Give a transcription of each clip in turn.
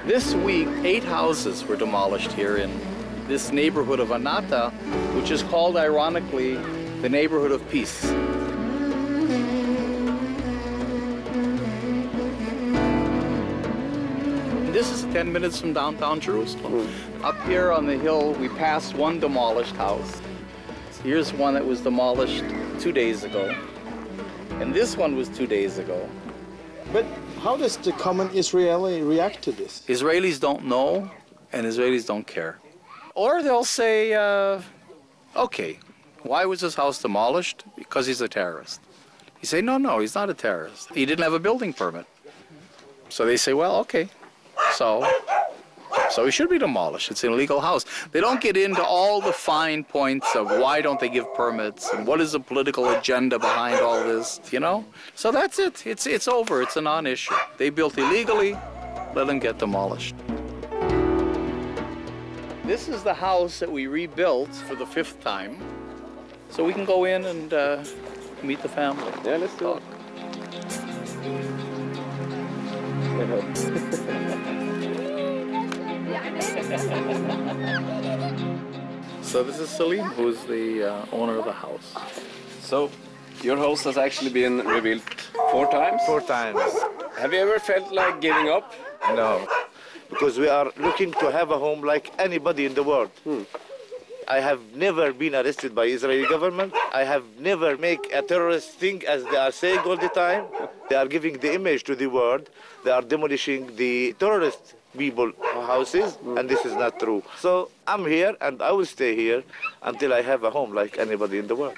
This week, 8 houses were demolished here in this neighborhood of Anata, which is called, ironically, the neighborhood of peace. This is 10 minutes from downtown Jerusalem. Up here on the hill, we passed one demolished house. Here's one that was demolished 2 days ago. And this one was 2 days ago. But how does the common Israeli react to this? Israelis don't know, and Israelis don't care. Or they'll say, okay, why was this house demolished? Because he's a terrorist. You say, no, he's not a terrorist. He didn't have a building permit. So they say, well, okay, so he should be demolished. It's an illegal house. They don't get into all the fine points of why don't they give permits and what is the political agenda behind all this, you know? So that's it. It's over. It's a non-issue. They built illegally. Let them get demolished. This is the house that we rebuilt for the 5th time. So we can go in and meet the family. Yeah, let's talk. So this is Salim, who's the owner of the house. So, your house has actually been rebuilt 4 times? 4 times. Have you ever felt like giving up? No, because we are looking to have a home like anybody in the world. I have never been arrested by Israeli government. I have never made a terrorist thing, as they are saying all the time. They are giving the image to the world. They are demolishing the terrorist people houses, and this is not true. So I'm here, and I will stay here until I have a home like anybody in the world.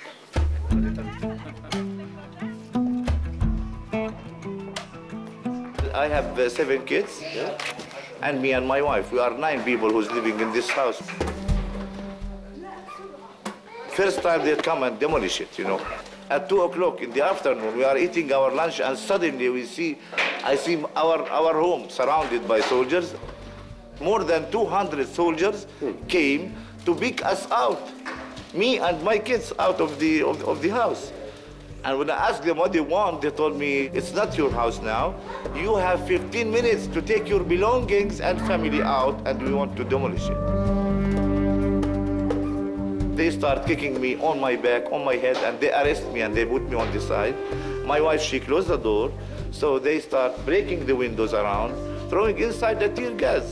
I have 7 kids, and me and my wife. We are 9 people who's living in this house. First time they come and demolish it, you know. At 2 o'clock in the afternoon, we are eating our lunch, and suddenly I see our home surrounded by soldiers. More than 200 soldiers came to pick us out, me and my kids, out of the house. And when I asked them what they want, they told me, it's not your house now. You have 15 minutes to take your belongings and family out, and we want to demolish it. They start kicking me on my back, on my head, and they arrest me and they put me on the side. My wife, she closed the door, so they start breaking the windows around, throwing inside the tear gas.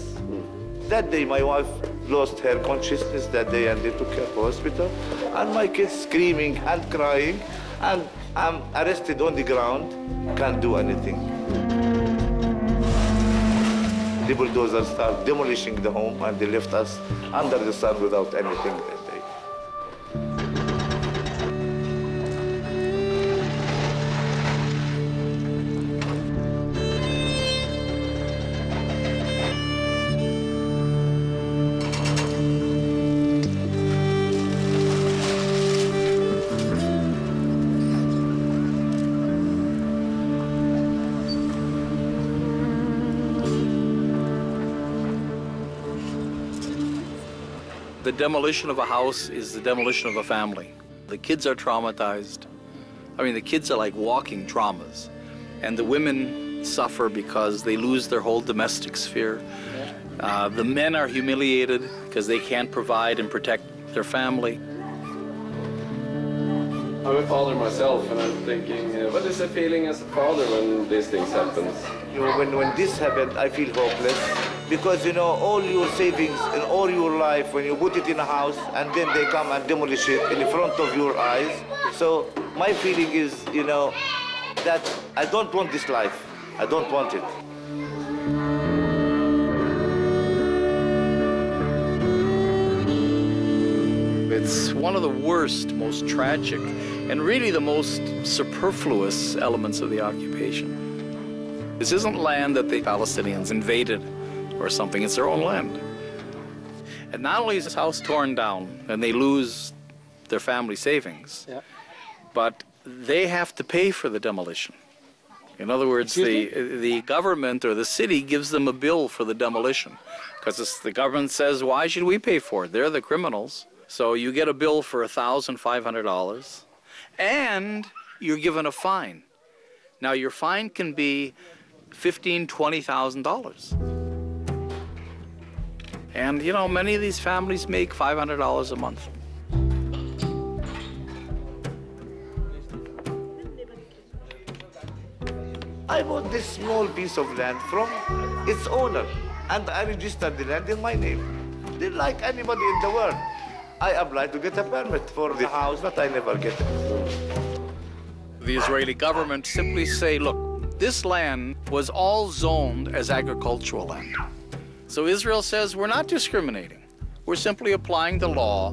That day, my wife lost her consciousness that day, and they took her to hospital. And my kids screaming and crying, and I'm arrested on the ground, can't do anything. The bulldozers start demolishing the home, and they left us under the sun without anything that day. The demolition of a house is the demolition of a family. The kids are traumatized. I mean, the kids are like walking traumas. And the women suffer because they lose their whole domestic sphere. The men are humiliated because they can't provide and protect their family. I'm a father myself, and I'm thinking, what is the feeling as a father when these things happen? You know, when this happened, I feel hopeless. Because, you know, all your savings and all your life, when you put it in a house, and then they come and demolish it in front of your eyes. So my feeling is, you know, that I don't want this life. I don't want it. It's one of the worst, most tragic, and really the most superfluous elements of the occupation. This isn't land that the Palestinians invaded or something, it's their own land. And not only is this house torn down and they lose their family savings, but they have to pay for the demolition. In other words, the government or the city gives them a bill for the demolition, because the government says, why should we pay for it? They're the criminals. So you get a bill for $1,500, and you're given a fine. Now your fine can be $15,000, $20,000. And, you know, many of these families make $500 a month. I bought this small piece of land from its owner, and I registered the land in my name. They're like anybody in the world. I applied to get a permit for the house, but I never get it. The Israeli government simply say, look, this land was all zoned as agricultural land. So Israel says, we're not discriminating. We're simply applying the law.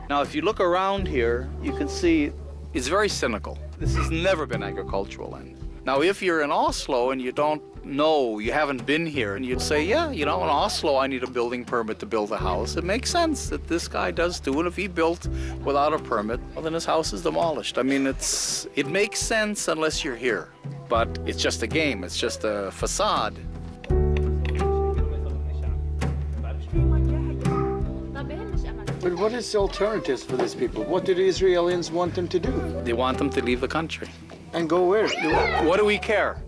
Now, if you look around here, you can see it's very cynical. This has never been agricultural land. Now, if you're in Oslo and you don't know, you haven't been here, and you'd say, yeah, you know, in Oslo I need a building permit to build a house. It makes sense that this guy does too, and if he built without a permit, well, then his house is demolished. I mean, it makes sense unless you're here. But it's just a game, it's just a facade. But what is the alternatives for these people? What do the Israelis want them to do? They want them to leave the country. And go where? What do we care?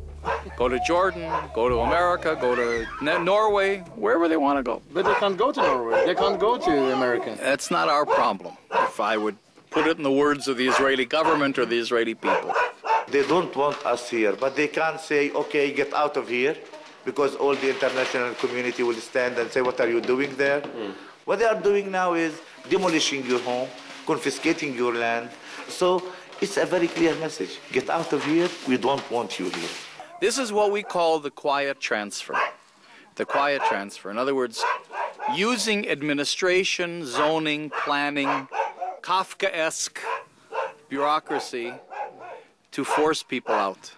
Go to Jordan, go to America, go to Norway, wherever they want to go. But they can't go to Norway. They can't go to America. That's not our problem, if I would put it in the words of the Israeli government or the Israeli people. They don't want us here, but they can't say, okay, get out of here, because all the international community will stand and say, what are you doing there? What they are doing now is demolishing your home, confiscating your land. So it's a very clear message. Get out of here. We don't want you here. This is what we call the quiet transfer. The quiet transfer. In other words, using administration, zoning, planning, Kafkaesque bureaucracy to force people out.